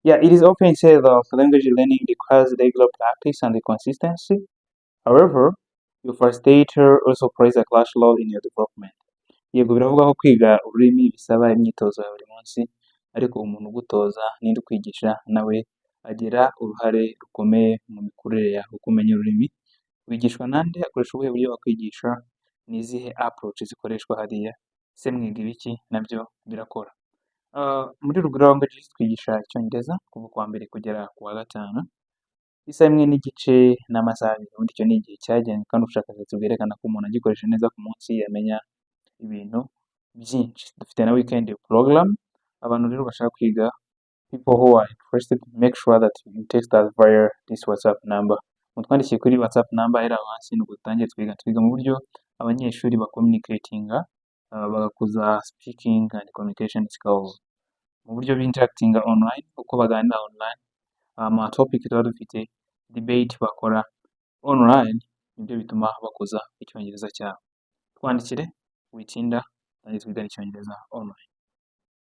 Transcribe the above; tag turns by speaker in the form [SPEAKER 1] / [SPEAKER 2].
[SPEAKER 1] Yeah, it is often said that language learning requires regular practice and consistency. However, your first dater also plays a clutch role in your development. Yego biravuga ko kwiga ururimi bisaba imyitozo ya buri munsi, ariko umuntu ugutoza n'indi kwigisha nawe agira uruhare rukomeye mu mikurire yawe. Kumenya ururimi wigishwa nande, akoresha ubuhe buryo bakwigisha, ni izihe approach zikoreshwa hariya, se mwiga ibiki, nabyo birakora. Muri Rugwiro Languages twigisha icyongereza kuva ku wa mbere kugera ku wa gatanu, isaha imwe n'igice n'amasaha abiri. Ubundi icyo ni igihe cyagenwe kandi ubushakashatsi bwerekana ko umuntu agikoresha neza ku munsi yamenya ibintu byinshi. Dufite na weekend program. Abantu rero bashaka kwiga, people who are interested, make sure that you text us via this WhatsApp number. Mutwandikiye kuri WhatsApp number iri aho hasi, nuko dutangiye twiga mu buryo abanyeshuri communicatinga, bagakuza speaking and communication skills, mu buryo interactinga online, uko baganira online, topic tuba dufite, debate bakora online, nibyo bituma bakuza icyongereza cyabo. Twandikire witinda, kandi twigana icyongereza online.